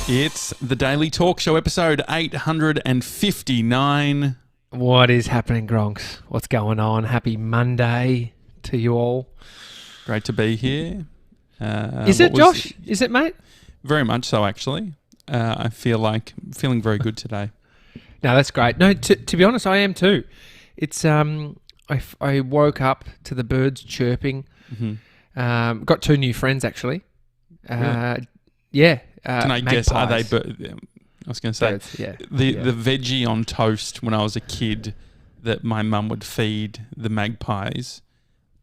It's the Daily Talk Show, episode 859. What is happening, Gronks? What's going on? Happy Monday to you all. Great to be here. Is it, Josh? Is it, mate? Very much so, actually. I feeling very good today. No, that's great. No, to be honest, I am too. It's I woke up to the birds chirping. Mm-hmm. Got two new friends actually. Really? Yeah. Can I guess? Are they? I was going to say birds, yeah. The veggie on toast when I was a kid that my mum would feed the magpies.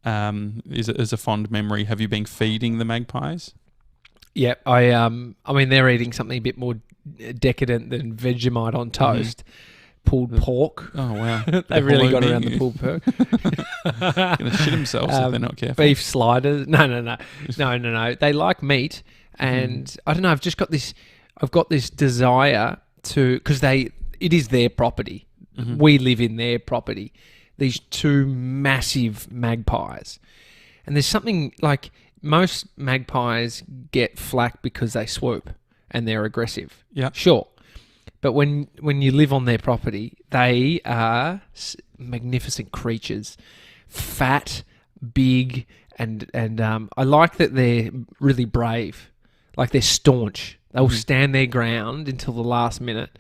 Is a fond memory. Have you been feeding the magpies? Yeah, I mean they're eating something a bit more decadent than Vegemite on toast. Mm-hmm. Pulled pork. Oh wow! They really got around the pulled pork. Gonna shit themselves if they're not careful. Beef sliders. No. They like meat, and I don't know. I've got this desire to, because it is their property. Mm-hmm. We live in their property. These two massive magpies, and there's something like most magpies get flack because they swoop and they're aggressive. Yeah, sure. But when you live on their property, they are magnificent creatures, fat, big, and I like that they're really brave. Like they're staunch. They'll stand their ground until the last minute.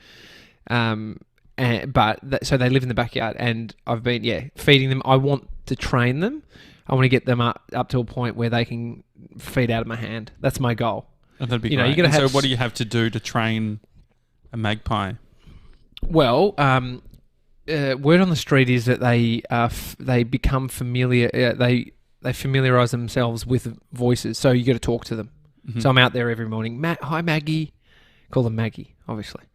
So they live in the backyard, and I've been feeding them. I want to train them. I want to get them up to a point where they can feed out of my hand. That's my goal. Oh, that'd be great. So what do you have to do to train a magpie? Well, word on the street is that they become familiar. They familiarise themselves with voices. So you got to talk to them. Mm-hmm. So I'm out there every morning. Hi, Maggie. Call them Maggie, obviously.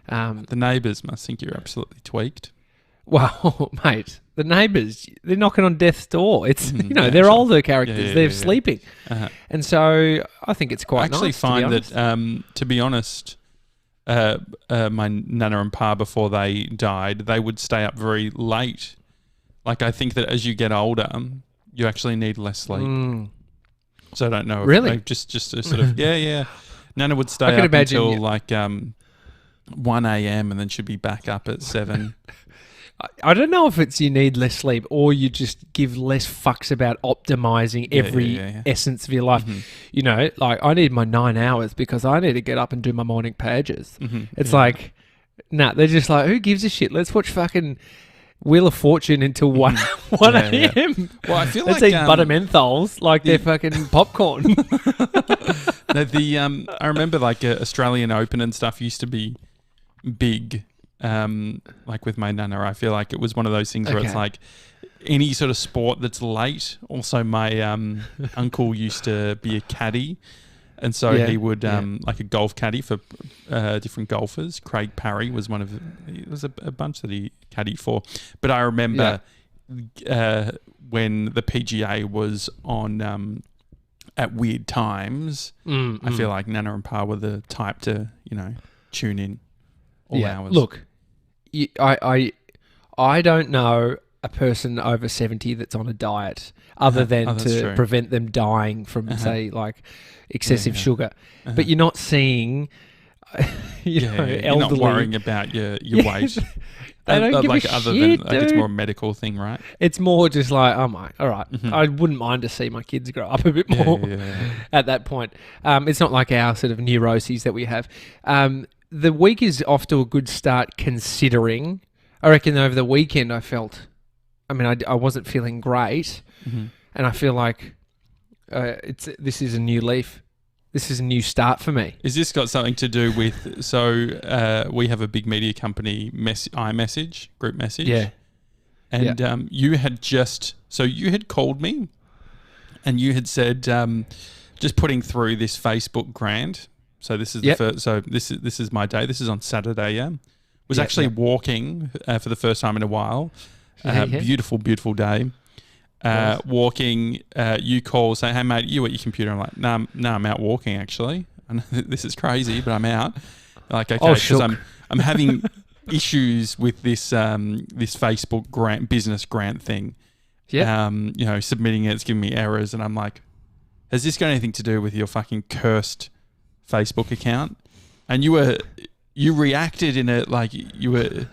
The neighbours must think you're absolutely tweaked. Well, mate, the neighbours, they're knocking on death's door. It's they're older characters. They're sleeping, and so I think it's quite. I actually find that, to be honest. My nana and pa, before they died, they would stay up very late. Like, I think that as you get older, you actually need less sleep. So I don't know. Really? Just to sort of, yeah. Nana would stay up until 1 a.m. and then she'd be back up at 7. I don't know if it's you need less sleep or you just give less fucks about optimizing every essence of your life. Mm-hmm. Like I need my 9 hours because I need to get up and do my morning pages. Mm-hmm. It's like, they're just like, who gives a shit? Let's watch fucking Wheel of Fortune until 1 a.m. Well, I feel Let's eat butter menthols like they're fucking popcorn. I remember like Australian Open and stuff used to be big. Like with my nana, I feel like it was one of those things where it's like any sort of sport that's late. Also, my uncle used to be a caddy, and so he would like a golf caddy for different golfers. Craig Parry was one of it was a bunch that he caddied for. But I remember when the PGA was on at weird times. I feel like Nana and Pa were the type to tune in all hours. Look. I don't know a person over 70 that's on a diet other than to prevent them dying from, say, like excessive sugar. But you're not seeing, elderly. You're not worrying about your weight. They don't give a other shit, than like, it's more a medical thing, right? It's more just like, oh my, all right. Mm-hmm. I wouldn't mind to see my kids grow up a bit more at that point. It's not like our sort of neuroses that we have. The week is off to a good start considering, I reckon over the weekend I wasn't feeling great, and I feel like this is a new leaf. This is a new start for me. Is this got something to do with, we have a big media company iMessage, group message. Yeah. And you had called me and you had said, just putting through this Facebook grant. So this is the first. So this is my day. This is on Saturday. Yeah, was actually walking for the first time in a while. Beautiful, beautiful day. Walking. You call, say, "Hey mate, you at your computer?" I'm like, "No, I'm out walking actually. I know this is crazy, but I'm out." Like, okay, because I'm having issues with this this Facebook business grant thing. Yeah. Submitting it's giving me errors, and I'm like, has this got anything to do with your fucking cursed Facebook account? and you reacted in a like you were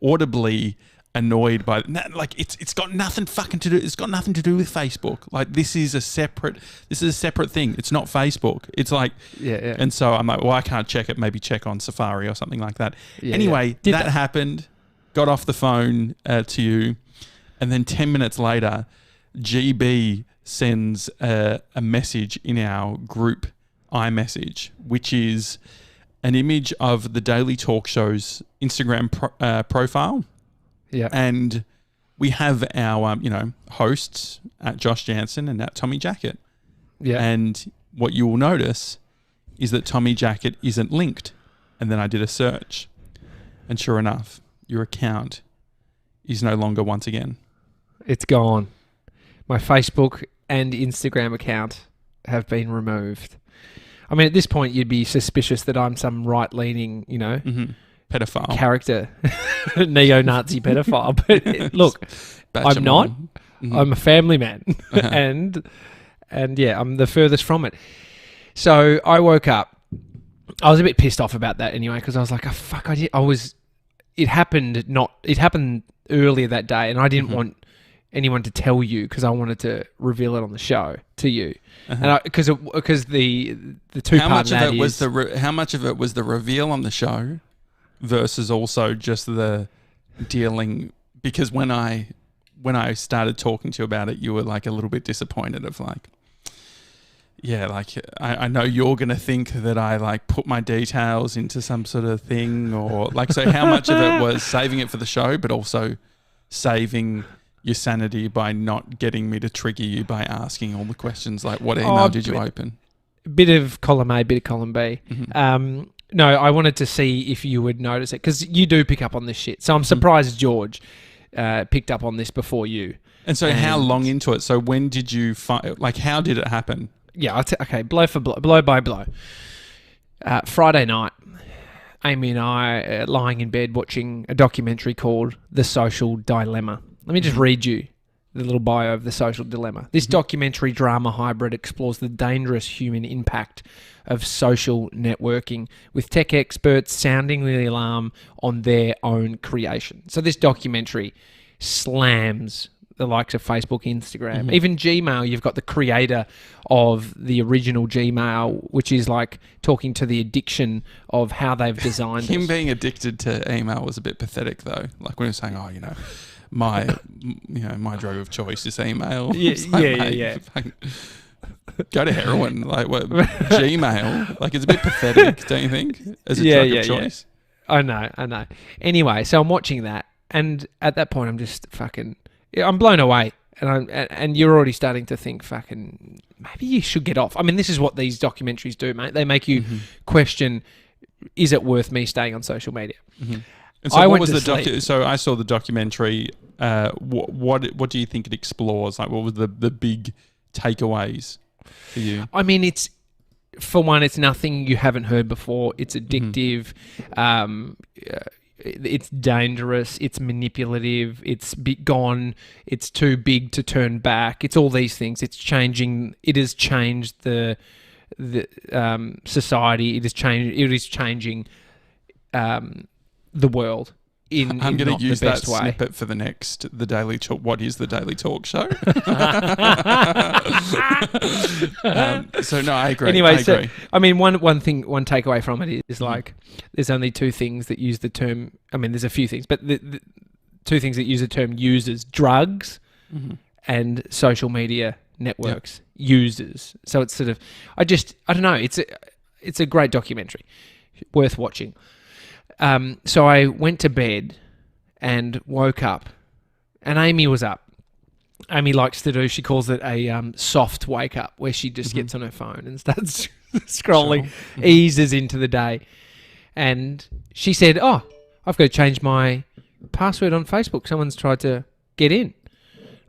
audibly annoyed by like it's got nothing fucking to do. It's got nothing to do with Facebook. Like this is a separate thing. It's not Facebook. It's like yeah. And so I'm like, well, I can't check it. Maybe check on Safari or something like that. Yeah, anyway, yeah. That happened. Got off the phone to you, and then 10 minutes later, GB sends a message in our group iMessage, which is an image of the Daily Talk Show's Instagram profile. Yeah. And we have our, hosts at Josh Janssen and at Tommy Jackett. Yeah. And what you will notice is that Tommy Jackett isn't linked. And then I did a search. And sure enough, your account is no longer once again. It's gone. My Facebook and Instagram account have been removed. I mean, at this point, you'd be suspicious that I'm some right-leaning, pedophile character, neo-Nazi pedophile. But look, I'm not. Mm-hmm. I'm a family man, and yeah, I'm the furthest from it. So I woke up. I was a bit pissed off about that anyway because I was like, "Oh fuck!" It happened earlier that day, and I didn't want anyone to tell you because I wanted to reveal it on the show to you, and because the two how part much of it is, was how much of it was the reveal on the show versus also just the dealing, because when I started talking to you about it, you were like a little bit disappointed of like, yeah, like I know you're going to think that I like put my details into some sort of thing or like, so how much of it was saving it for the show, but also saving your sanity by not getting me to trigger you by asking all the questions like what email did you open? Bit of column A, bit of column B. Mm-hmm. No, I wanted to see if you would notice it because you do pick up on this shit. So I'm surprised George picked up on this before you. And so how long into it? So when did you find, like how did it happen? Yeah, okay, blow by blow. Friday night, Amy and I are lying in bed watching a documentary called The Social Dilemma. Let me just read you the little bio of The Social Dilemma. This documentary drama hybrid explores the dangerous human impact of social networking, with tech experts sounding the alarm on their own creation. So this documentary slams the likes of Facebook, Instagram, even Gmail. You've got the creator of the original Gmail, which is like talking to the addiction of how they've designed Him being addicted to email was a bit pathetic though. Like when he was saying, my drug of choice is email. Yeah. Go to heroin. Like what? Gmail. Like it's a bit pathetic, don't you think? As a drug of choice. Yeah. I know. Anyway, so I'm watching that, and at that point, I'm just I'm blown away, and you're already starting to think, maybe you should get off. I mean, this is what these documentaries do, mate. They make you question: is it worth me staying on social media? Mm-hmm. And so what was the so I saw the documentary. What do you think it explores? Like, what was the big takeaways for you? I mean, it's nothing you haven't heard before. It's addictive. It's dangerous. It's manipulative. It's gone. It's too big to turn back. It's all these things. It's changing. It has changed the society. It is changing the world. I'm going to use that snippet for the Daily Talk. What is the Daily Talk Show? So no, I agree. Anyway, I mean, one takeaway from it is like, there's only two things that use the term. I mean, there's a few things, but the two things that use the term users: drugs and social media networks users. So it's sort of, I don't know. It's a great documentary, worth watching. So I went to bed and woke up, and Amy was up. Amy likes to do, she calls it a soft wake up, where she just gets on her phone and starts scrolling, eases into the day. And she said, I've got to change my password on Facebook. Someone's tried to get in.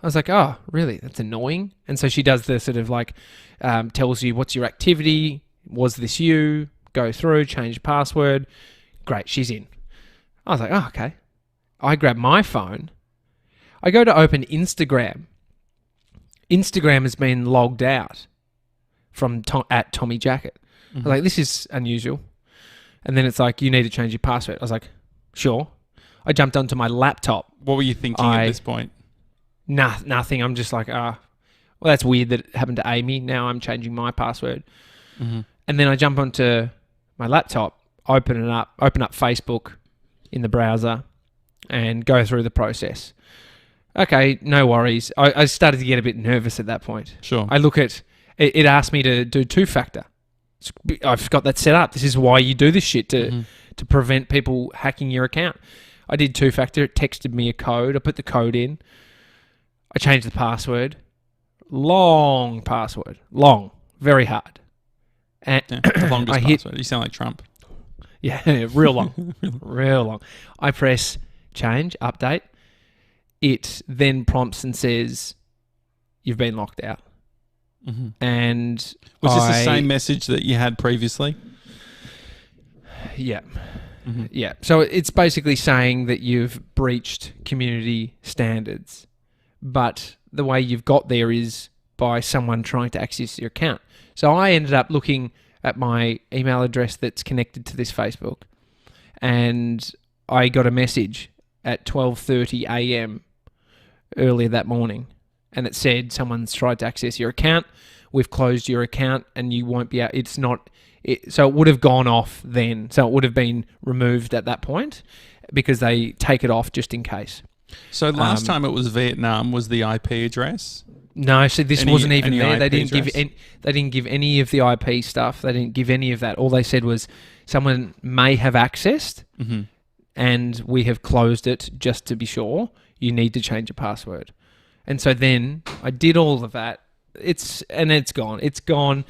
I was like, oh, really? That's annoying. And so she does the sort of like, tells you what's your activity, was this you, go through, change password. Great, she's in. I was like, oh, okay. I grab my phone. I go to open Instagram. Instagram has been logged out from at Tommy Jackett. I was like, this is unusual. And then it's like, you need to change your password. I was like, sure. I jumped onto my laptop. What were you thinking at this point? Nothing. I'm just like, well, that's weird that it happened to Amy. Now I'm changing my password. Mm-hmm. And then I jump onto my laptop, open up Facebook in the browser and go through the process. Okay, no worries. I started to get a bit nervous at that point. Sure. I look at it asked me to do two-factor. I've got that set up. This is why you do this shit, to prevent people hacking your account. I did two-factor. It texted me a code. I put the code in. I changed the password. Long password. Long. Very hard. And the longest password. You sound like Trump. Yeah, real long. Real long. I press change, update. It then prompts and says, you've been locked out. Mm-hmm. And was this the same message that you had previously? Yeah. Mm-hmm. Yeah. So it's basically saying that you've breached community standards, but the way you've got there is by someone trying to access your account. So I ended up looking at my email address that's connected to this Facebook, and I got a message at 12:30 a.m. earlier that morning, and it said someone's tried to access your account. We've closed your account, and you won't be out. It's not. So it would have gone off then. So it would have been removed at that point because they take it off just in case. So last time it was Vietnam was the IP address. No, so this wasn't even there. They didn't give any of the IP stuff. They didn't give any of that. All they said was someone may have accessed, and we have closed it just to be sure. You need to change your password. And so then I did all of that. It's gone. It's gone,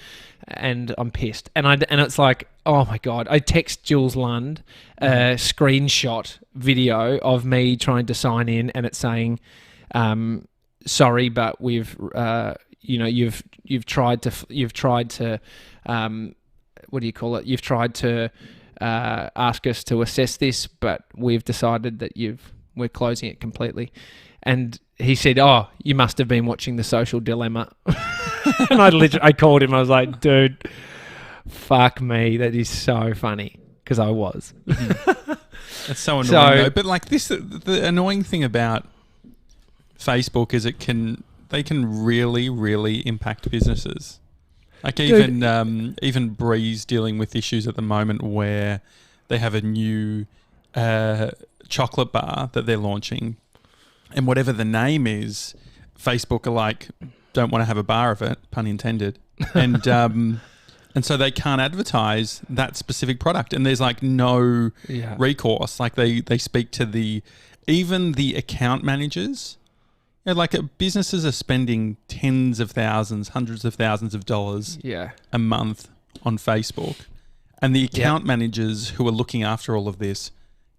and I'm pissed. And it's like, oh my God. I text Jules Lund a screenshot video of me trying to sign in, and it's saying, sorry, but we've you've tried to what do you call it? You've tried to ask us to assess this, but we've decided that we're closing it completely. And he said, "Oh, you must have been watching The Social Dilemma." And I called him. I was like, "Dude, fuck me, that is so funny," because I was. That's so annoying, though. But like this, the annoying thing about Facebook is they can really, really impact businesses. Like even Breeze dealing with issues at the moment where they have a new chocolate bar that they're launching, and whatever the name is, Facebook are like, don't want to have a bar of it, pun intended, and so they can't advertise that specific product, and there's like no recourse. Like they speak to even the account managers. Like businesses are spending tens of thousands, hundreds of thousands of dollars a month on Facebook, and the account managers who are looking after all of this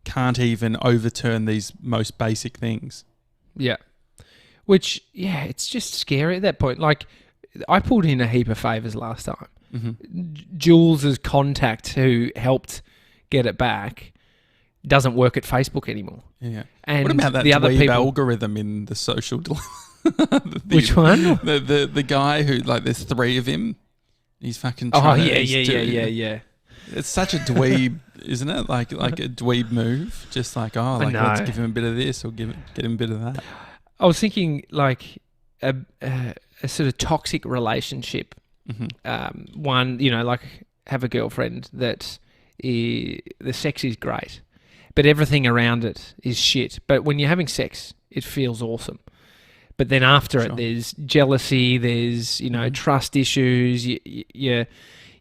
can't even overturn these most basic things. Yeah. Which, it's just scary at that point. Like, I pulled in a heap of favours last time. Mm-hmm. Jules' contact who helped get it back doesn't work at Facebook anymore. Yeah. And what about that the other people algorithm in The Social Dilemma? Which one? The guy who, like, there's three of him. He's fucking yeah. It's such a dweeb, isn't it? Like a dweeb move. Just like, let's give him a bit of this or get him a bit of that. I was thinking like a sort of toxic relationship. Mm-hmm. One, like have a girlfriend that the sex is great, but everything around it is shit. But when you're having sex, it feels awesome. But then after it, there's jealousy, there's, trust issues.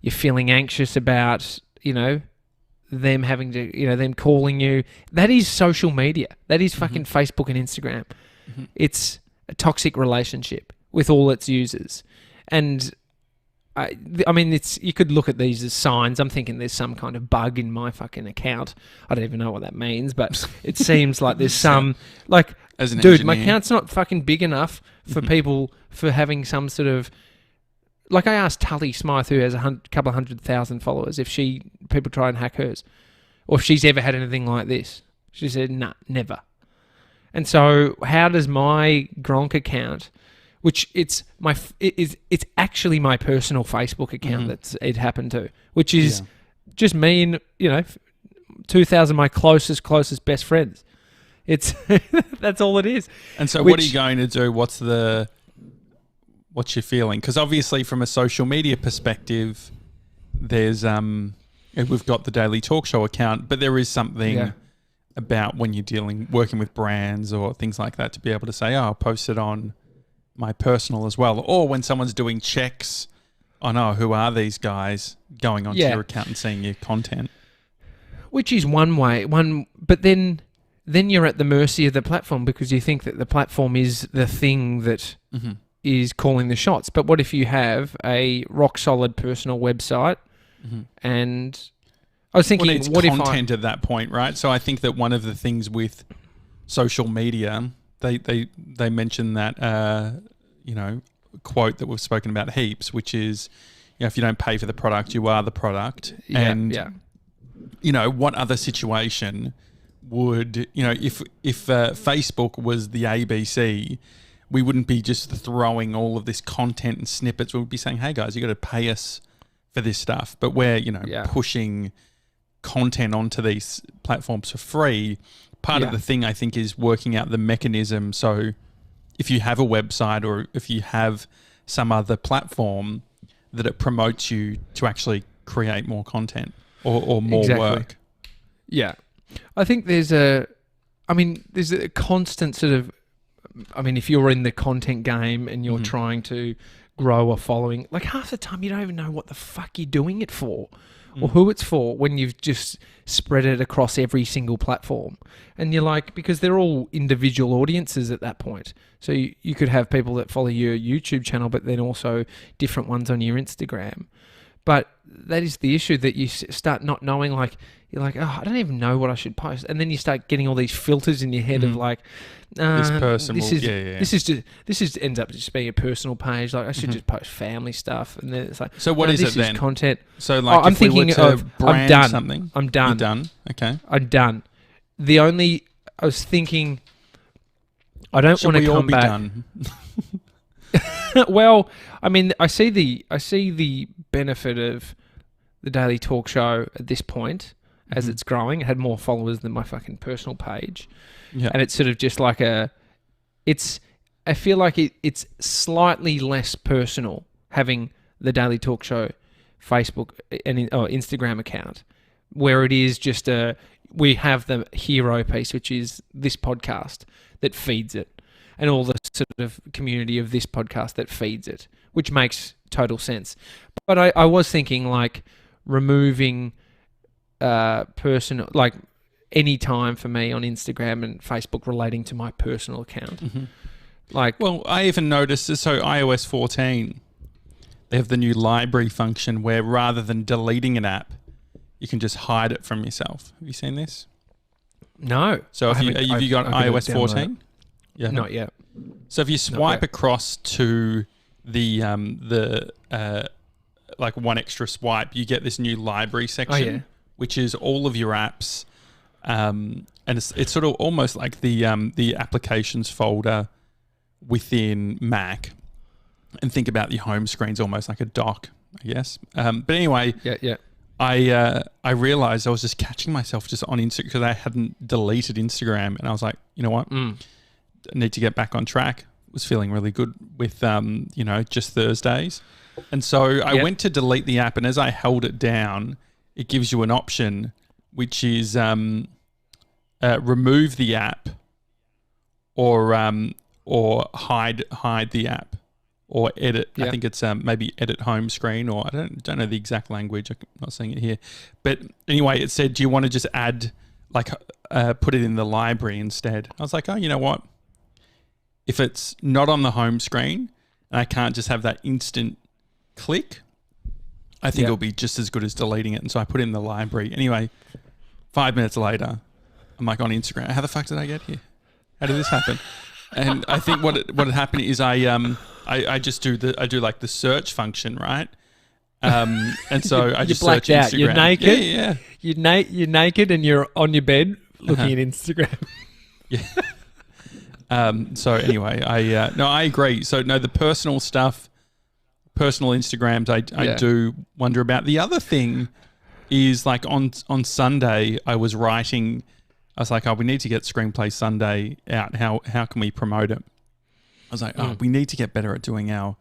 You're feeling anxious about, them having to, them calling you. That is social media. That is fucking Facebook and Instagram. Mm-hmm. It's a toxic relationship with all its users. And I mean, you could look at these as signs. I'm thinking there's some kind of bug in my fucking account. I don't even know what that means, but it seems like there's some, like, dude, engineer. My account's not fucking big enough for people for having some sort of, like I asked Tully Smythe, who has a couple of 100,000 followers, if people try and hack hers, or if she's ever had anything like this. She said, nah, never. And so how does my Gronk account, which it's actually my personal Facebook account that it happened to, which is just me and 2,000 of my closest best friends. It's that's all it is. And so, what are you going to do? What's your feeling? Because obviously, from a social media perspective, there's we've got the Daily Talk Show account, but there is something about when you're working with brands or things like that to be able to say, oh, I'll post it on my personal as well, or when someone's doing checks on, oh, who are these guys, going onto your account and seeing your content. Which is one way, but then you're at the mercy of the platform because you think that the platform is the thing that is calling the shots. But what if you have a rock solid personal website and I was thinking, it's content at that point, right? So I think that one of the things with social media, they mention that quote that we've spoken about heaps, which is, if you don't pay for the product, you are the product. What other situation would, if Facebook was the ABC, we wouldn't be just throwing all of this content and snippets. We would be saying, hey guys, you got to pay us for this stuff. But we're, pushing content onto these platforms for free. Part of the thing, I think, is working out the mechanism. So if you have a website or if you have some other platform, that it promotes you to actually create more content or more work. Yeah. I think there's a constant sort of, if you're in the content game and you're trying to grow a following, like half the time you don't even know what the fuck you're doing it for or who it's for when you've just spread it across every single platform. And you're like, because they're all individual audiences at that point. So you could have people that follow your YouTube channel, but then also different ones on your Instagram. But that is the issue, that you start not knowing, like, you're like, oh, I don't even know what I should post. And then you start getting all these filters in your head of like, this person this ends up just being a personal page. Like I should just post family stuff. And then it's like, so what is it then? Content. So like, I'm thinking of brand I'm done. Something. I'm done. You're done. Okay. I'm done. I was thinking, I don't want to come back. Done? Well, I see the benefit of the Daily Talk Show at this point as it's growing. It had more followers than my fucking personal page. Yeah. And it's sort of just like I feel like it's slightly less personal having the Daily Talk Show Facebook and Instagram account, where it is just we have the hero piece, which is this podcast that feeds it, and all the sort of community of this podcast that feeds it, which makes total sense. But I was thinking, like, removing personal, like, any time for me on Instagram and Facebook relating to my personal account. Like, well, I even noticed, so iOS 14, they have the new library function where rather than deleting an app, you can just hide it from yourself. Have you seen this? No. So have you got iOS 14? Yeah. Not yet. So if you swipe across to the like one extra swipe, you get this new library section, which is all of your apps, and it's sort of almost like the applications folder within Mac, and think about the home screen's almost like a dock, I guess. But anyway, I realized I was just catching myself just on Instagram because I hadn't deleted Instagram, and I was like, you know what, I need to get back on track. Was feeling really good with just Thursdays, and so I went to delete the app, and as I held it down, it gives you an option which is remove the app or hide the app or edit. I think it's maybe edit home screen, or I don't know the exact language. I'm not seeing it here, but anyway, it said, do you want to just add put it in the library instead? I was like, oh, you know what? If it's not on the home screen and I can't just have that instant click, I think it'll be just as good as deleting it. And so I put it in the library. Anyway, 5 minutes later, I'm like on Instagram. How the fuck did I get here? How did this happen? And I think what had happened is I do like the search function, right? And so I just search Instagram. You're naked. Yeah. You're naked and you're on your bed looking at Instagram. Yeah. So anyway, I agree. So no, the personal stuff, personal Instagrams, I do wonder about. The other thing is like on Sunday I was writing. I was like, we need to get Screenplay Sunday out. How can we promote it? I was like, we need to get better at doing a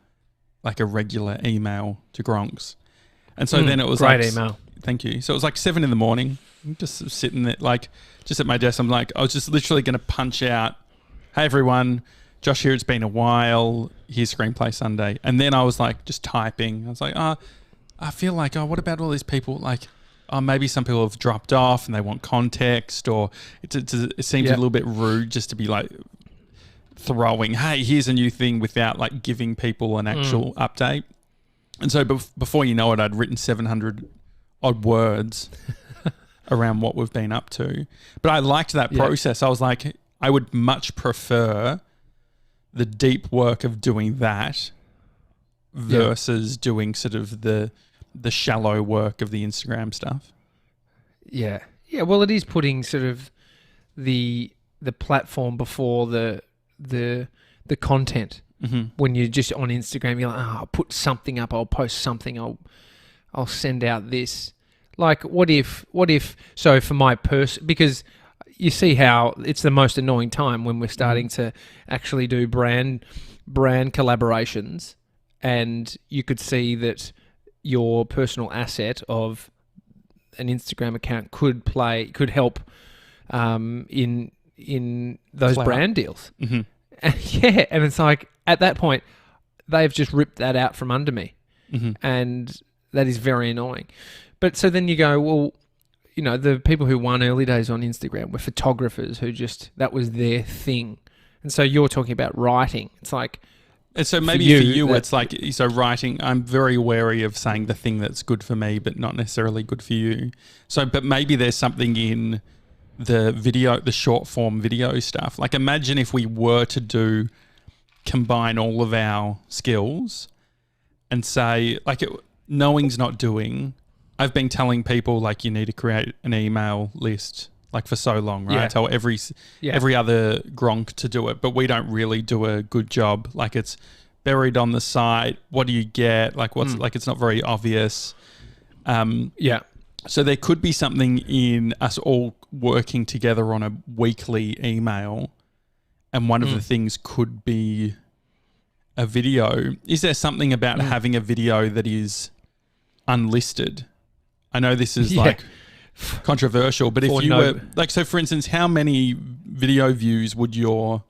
regular email to Gronks. And so then it was great email. Thank you. So it was like 7 a.m. I'm just sitting there, just at my desk. I'm like, I was just literally going to punch out, "Hey everyone, Josh here. It's been a while. Here's Screenplay Sunday." And then I was like, just typing. I was like, I feel like, what about all these people? Like, maybe some people have dropped off and they want context, or it seems a little bit rude just to be like throwing, "Hey, here's a new thing," without like giving people an actual update. And so before you know it, I'd written 700 odd words around what we've been up to. But I liked that process. I was like, I would much prefer the deep work of doing that versus doing sort of the shallow work of the Instagram stuff. Yeah. Yeah, well, it is putting sort of the platform before the content. Mm-hmm. When you're just on Instagram, you're like, I'll put something up, I'll post something, I'll send out this. Like, what if? So for my because you see how it's the most annoying time when we're starting to actually do brand collaborations, and you could see that your personal asset of an Instagram account could help in those brand deals. Mm-hmm. And it's like, at that point, they've just ripped that out from under me. Mm-hmm. And that is very annoying. But so then you go, well, the people who won early days on Instagram were photographers who that was their thing. And so you're talking about writing. It's like... And so maybe for you it's like, so writing, I'm very wary of saying the thing that's good for me, but not necessarily good for you. So, but maybe there's something in the short form video stuff. Like, imagine if we were to combine all of our skills and say, like, knowing's not doing. I've been telling people, like, you need to create an email list, like, for so long, right? I tell every other Gronk to do it, but we don't really do a good job. Like, it's buried on the site. What do you get? Like, like, it's not very obvious. So there could be something in us all working together on a weekly email, and one of the things could be a video. Is there something about having a video that is unlisted? I know this is like controversial, but if you were like, so for instance, how many video views would your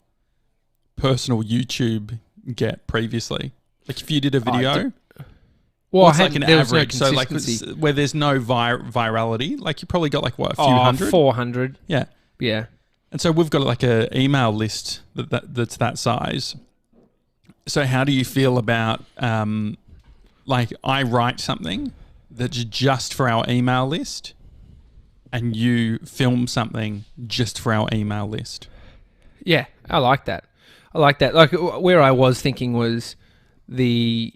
personal YouTube get previously? Like, if you did a video, what's like an average? So like where there's no virality, like you probably got like what, a few hundred? 400. Yeah. Yeah. And so we've got like a email list that's that size. So how do you feel about like, I write something that's just for our email list and you film something just for our email list? Yeah, I like that. Like, where I was thinking was you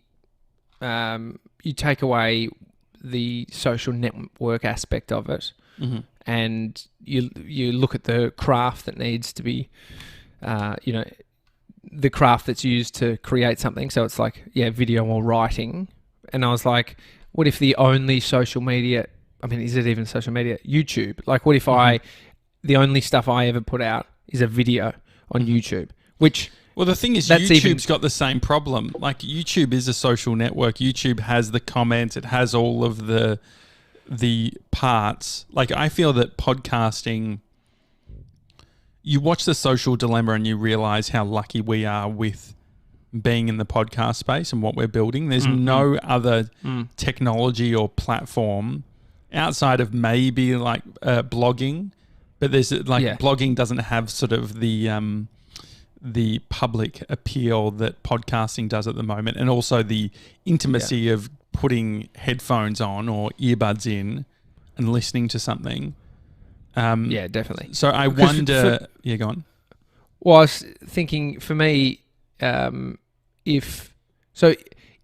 take away the social network aspect of it, and you look at the craft that needs to be, the craft that's used to create something. So it's like, video or writing. And I was like, what if the only social media, I mean, is it even social media? YouTube. Like, what if the only stuff I ever put out is a video on YouTube, which... Well, the thing is, YouTube's got the same problem. Like, YouTube is a social network. YouTube has the comments. It has all of the parts. Like, I feel that podcasting, you watch The Social Dilemma and you realize how lucky we are with being in the podcast space and what we're building. There's no other technology or platform outside of maybe like blogging, but there's like blogging doesn't have sort of the public appeal that podcasting does at the moment, and also the intimacy of putting headphones on or earbuds in and listening to something. Yeah, definitely. So I wonder... go on. Well, I was thinking, for me, if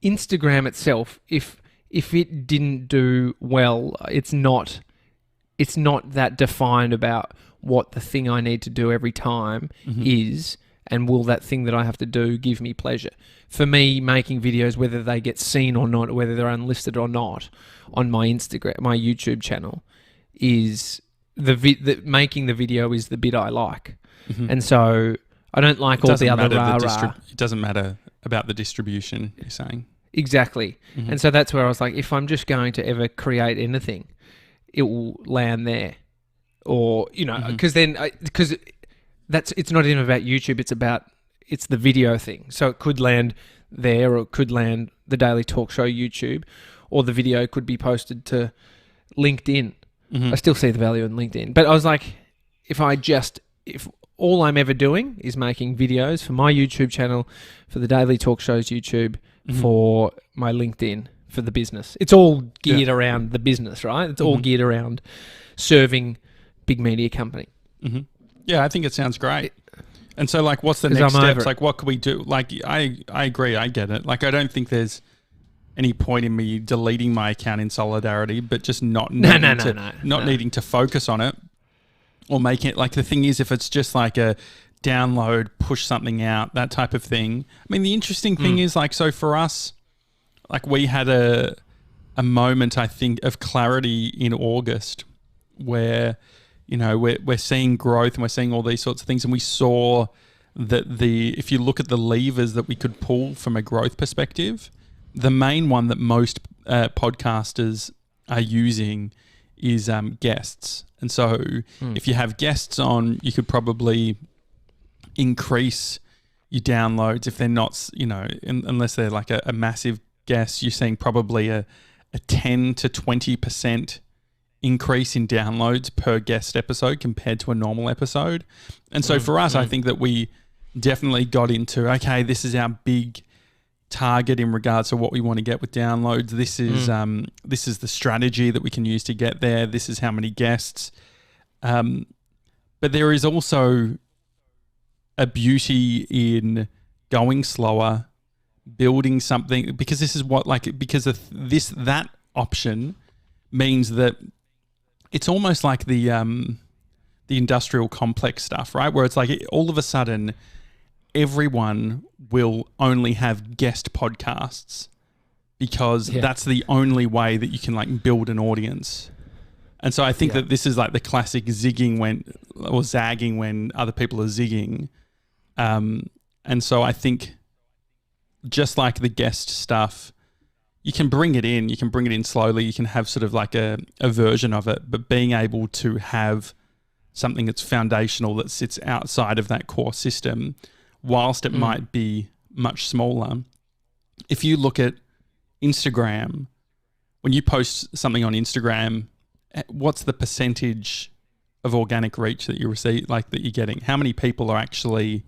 Instagram itself, if it didn't do well, it's not that defined about what the thing I need to do every time is. And will that thing that I have to do give me pleasure? For me, making videos, whether they get seen or not, whether they're unlisted or not, on my Instagram, my YouTube channel, is making the video is the bit I like. Mm-hmm. And so I don't like all the other rah-rah. It doesn't matter about the distribution, you're saying. Exactly. Mm-hmm. And so that's where I was like, if I'm just going to ever create anything, it will land there. Or, because it's not even about YouTube, it's the video thing. So it could land there, or it could land the Daily Talk Show YouTube, or the video could be posted to LinkedIn. Mm-hmm. I still see the value in LinkedIn. But I was like, if all I'm ever doing is making videos for my YouTube channel, for the Daily Talk Show's YouTube, mm-hmm. for my LinkedIn, for the business. It's all geared around the business, right? It's all geared around serving big media company. Mm-hmm. Yeah, I think it sounds great. And so, like, what's the next steps? Like, what can we do? Like, I agree, I get it. Like, I don't think there's any point in me deleting my account in solidarity, but just not needing to focus on it or make it. Like, the thing is, if it's just like a download, push something out, that type of thing. I mean, the interesting thing is, like, so for us, like, we had a moment, I think, of clarity in August where, we're seeing growth and we're seeing all these sorts of things, and we saw that if you look at the levers that we could pull from a growth perspective, the main one that most podcasters are using is guests. And so if you have guests on, you could probably increase your downloads. If they're not, unless they're like a massive guest, you're seeing probably a 10 to 20% increase in downloads per guest episode compared to a normal episode. And so for us, I think that we definitely got into, okay, this is our big target in regards to what we want to get with downloads. This is the strategy that we can use to get there. This is how many guests. But there is also a beauty in going slower, building something, because this is that option means that it's almost like the industrial complex stuff, right? Where it's like all of a sudden everyone will only have guest podcasts because that's the only way that you can like build an audience. And so I think that this is like the classic zagging when other people are zigging. And so I think just like the guest stuff, you can bring it in slowly. You can have sort of like a version of it, but being able to have something that's foundational that sits outside of that core system, whilst it might be much smaller. If you look at Instagram, when you post something on Instagram, what's the percentage of organic reach that you receive, like that you're getting? How many people are actually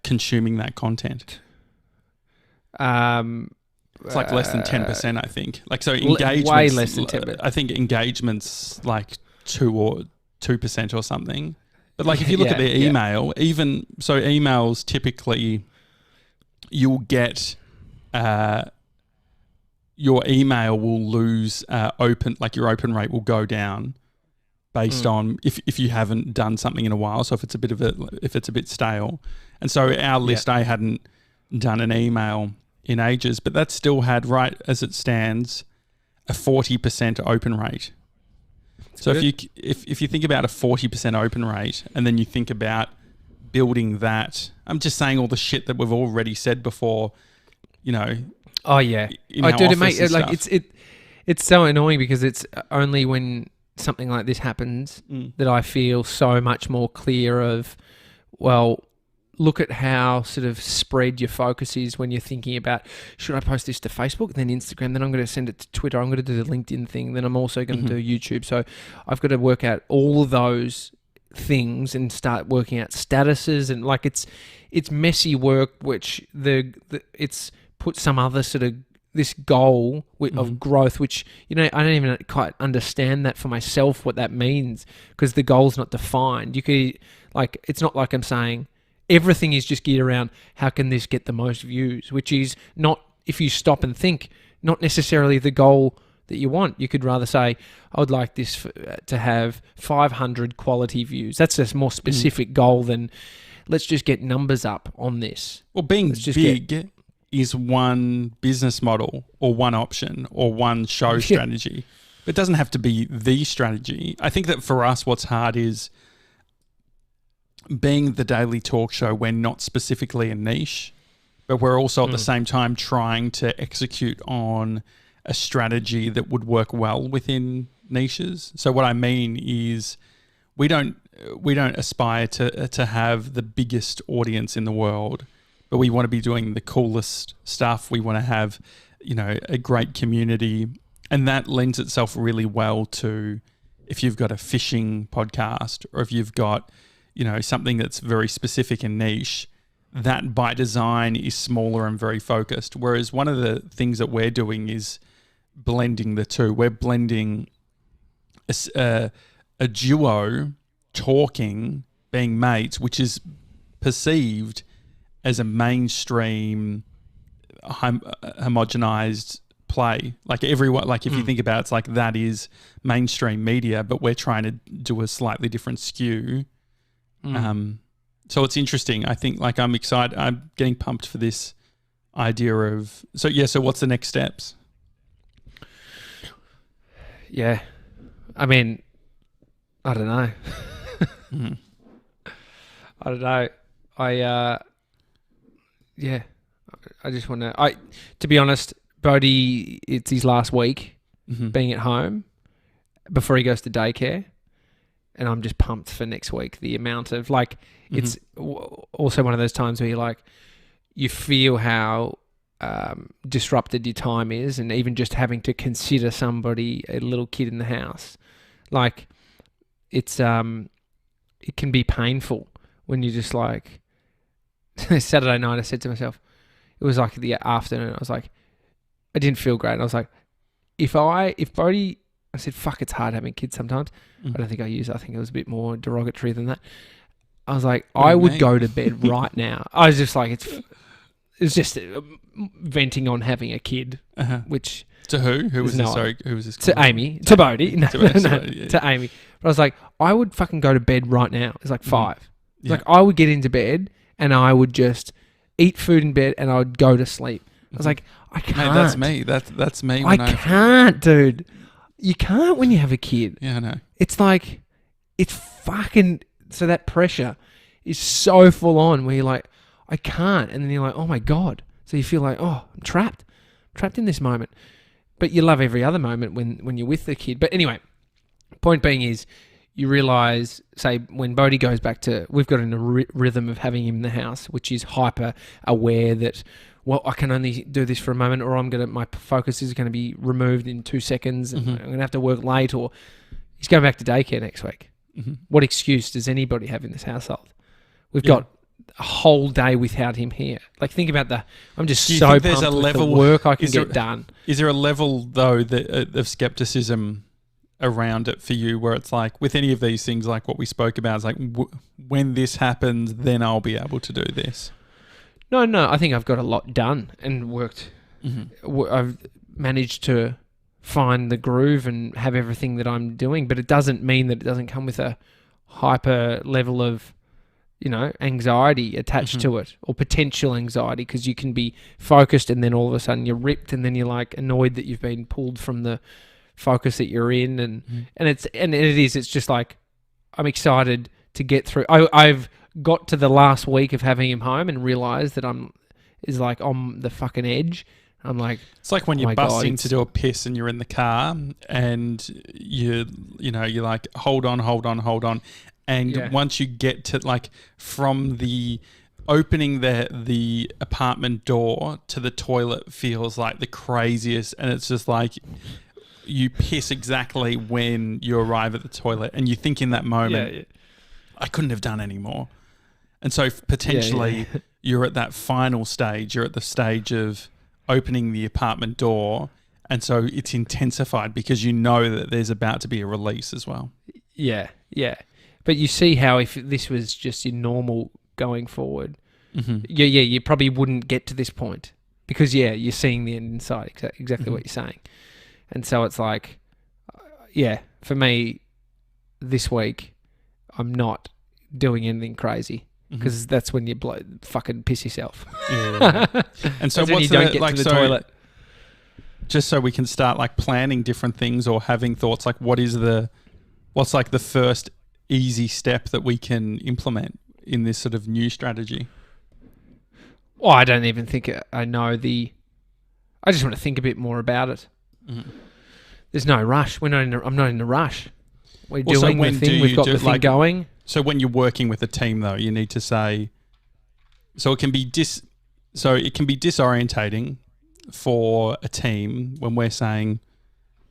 consuming that content? It's like less than 10%, I think. Like, so engagements, way less than 10%. I think engagements like 2% or something. But like, if you look at their email, even so, emails typically you'll get your email will lose your open rate will go down based on if you haven't done something in a while. So if it's a bit stale, and so our list, I hadn't done an email in ages, but that still had, right as it stands, a 40% open rate. So if you think about a 40% open rate, and then you think about building that, I'm just saying all the shit that we've already said before, Oh yeah, it's so annoying because it's only when something like this happens that I feel so much more clear of, well, look at how sort of spread your focus is when you're thinking about, should I post this to Facebook, then Instagram, then I'm going to send it to Twitter, I'm going to do the LinkedIn thing, then I'm also going to do YouTube. So I've got to work out all of those things and start working out statuses, and like it's messy work, which it's put some other sort of this goal of growth, which, I don't even quite understand that for myself, what that means, because the goal's not defined. You could, like, it's not like I'm saying everything is just geared around how can this get the most views, which is not, if you stop and think, not necessarily the goal that you want. You could rather say, I would like this to have 500 quality views. That's a more specific goal than let's just get numbers up on this. Well, being big is one business model or one option or one show strategy. It doesn't have to be the strategy. I think that for us, what's hard is being the daily talk show. We're not specifically a niche, but we're also at the same time trying to execute on a strategy that would work well within niches. So what I mean is we don't aspire to have the biggest audience in the world, but we want to be doing the coolest stuff. We want to have, a great community, and that lends itself really well to if you've got a fishing podcast or if you've got, something that's very specific and niche. That by design is smaller and very focused. Whereas one of the things that we're doing is blending the two. We're blending a duo talking, being mates, which is perceived as a mainstream homogenized play. Like everyone, like if you think about it, it's like that is mainstream media, but we're trying to do a slightly different skew. So it's interesting. I think like I'm excited. I'm getting pumped for this idea of, so what's the next steps? Yeah. I mean, I don't know. I don't know. I just want to be honest, Bodhi, it's his last week being at home before he goes to daycare. And I'm just pumped for next week. The amount of it's also one of those times where you feel how disrupted your time is, and even just having to consider somebody, a little kid in the house, it's it can be painful when you just Saturday night I said to myself, it was like the afternoon, I was like, I didn't feel great. And I was like, if Bodhi, I said, fuck, it's hard having kids sometimes. I don't think I think it was a bit more derogatory than that. I was like, I would go to bed right now. I was just like, it's just venting on having a kid, which... To who? Who was this? Sorry, who was this? To Amy. To Bodhi. No, to Amy. But I was like, I would fucking go to bed right now. It's like 5. It's like I would get into bed and I would just eat food in bed and I would go to sleep. I was like, I can't. Mate, that's me. That's me. I can't, dude. You can't when you have a kid. Yeah, I know. It's like, it's fucking... So that pressure is so full on where you're like, I can't. And then you're like, oh my God. So you feel like, oh, I'm trapped. I'm trapped in this moment. But you love every other moment when you're with the kid. But anyway, point being is you realise, say, when Bodhi goes back to... We've got in a rhythm of having him in the house, which is hyper aware that, well, I can only do this for a moment, or my focus is going to be removed in 2 seconds, and I'm going to have to work late, or he's going back to daycare next week. What excuse does anybody have in this household? We've got a whole day without him here. Like, think about that. I'm just so pumped with the work I can get done. Is there a level, though, of skepticism around it for you, where it's like, with any of these things, like what we spoke about, it's like, when this happens, then I'll be able to do this? No, I think I've got a lot done and worked. I've managed to find the groove and have everything that I'm doing, but it doesn't mean that it doesn't come with a hyper level of, anxiety attached to it, or potential anxiety, because you can be focused and then all of a sudden you're ripped, and then you're like annoyed that you've been pulled from the focus that you're in, and it's just like, I'm excited to get through. I've got to the last week of having him home and realised that I'm on the fucking edge. I'm like, it's like when you're busting to do a piss and you're in the car and you're like, hold on. And once you get to from the opening the apartment door to the toilet feels like the craziest. And it's just like, you piss exactly when you arrive at the toilet, and you think in that moment, I couldn't have done any more. And so potentially you're at that final stage. You're at the stage of opening the apartment door, and so it's intensified because you know that there's about to be a release as well. Yeah. But you see how if this was just your normal going forward, you probably wouldn't get to this point because, you're seeing the end inside, exactly what you're saying. And so it's like, for me, this week, I'm not doing anything crazy. because that's when you fucking piss yourself. Yeah. And so that's when you don't get to the toilet. Just so we can start like planning different things or having thoughts, like what's like the first easy step that we can implement in this sort of new strategy? Well, I don't even think I know I just want to think a bit more about it. Mm-hmm. There's no rush. I'm not in a rush. We're doing the thing. We've got the thing going. So when you're working with a team, though, you need to say. So it can be disorientating for a team when we're saying,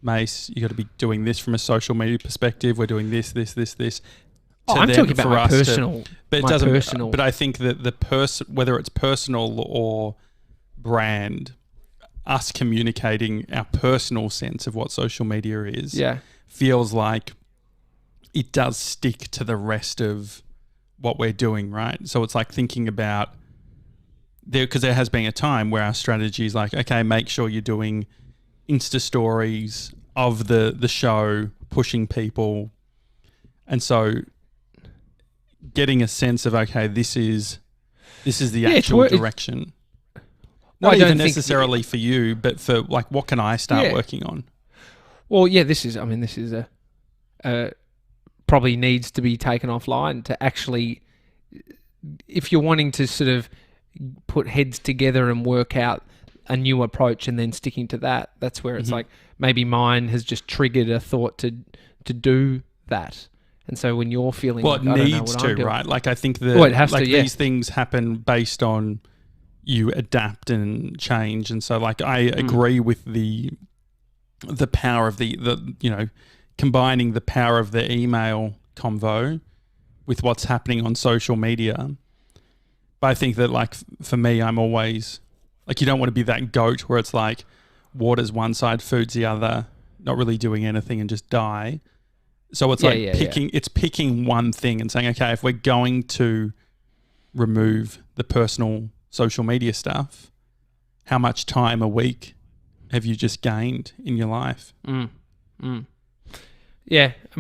Mace, you got to be doing this from a social media perspective. We're doing this. I'm talking about my personal. But it doesn't. But I think that whether it's personal or brand, us communicating our personal sense of what social media is, feels like it does stick to the rest of what we're doing, right? So it's like thinking about because there has been a time where our strategy is like, okay, make sure you're doing Insta stories of the show, pushing people, and so getting a sense of, okay, this is the actual direction. Not even necessarily for you, but for like, what can I start working on? Well, yeah, this is probably needs to be taken offline to actually, if you're wanting to sort of put heads together and work out a new approach and then sticking to that, that's where it's like, maybe mine has just triggered a thought to do that. And so when you're feeling it needs to, right? Like I think that these things happen based on you adapt and change. And so like I agree with the power of the combining the power of the email convo with what's happening on social media. But I think that like for me, I'm always like, you don't want to be that goat where it's like water's one side, food's the other, not really doing anything and just die. So it's picking one thing and saying, okay, if we're going to remove the personal social media stuff, how much time a week have you just gained in your life? Yeah, I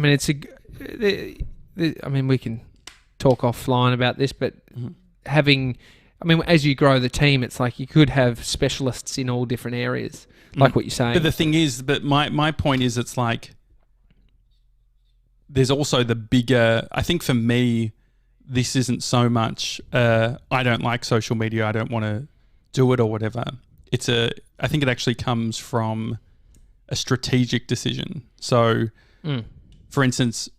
mean, we can talk offline about this, but as you grow the team, it's like you could have specialists in all different areas, like what you're saying. But the thing is, my point is, it's like, there's also the bigger, I think for me, this isn't so much, I don't like social media, I don't want to do it or whatever. I think it actually comes from a strategic decision. So, for instance,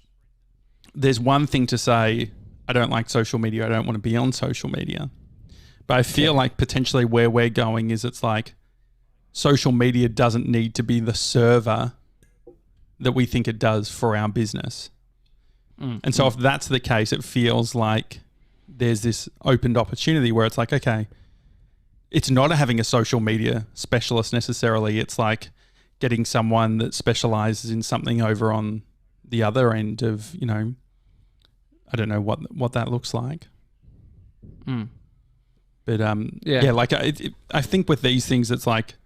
there's one thing to say, I don't like social media, I don't want to be on social media. But I feel like potentially where we're going is it's like social media doesn't need to be the server that we think it does for our business. And so if that's the case, it feels like there's this opened opportunity where it's like, okay, it's not having a social media specialist necessarily. It's like getting someone that specializes in something over on the other end of, I don't know what that looks like. But like I think with these things, it's like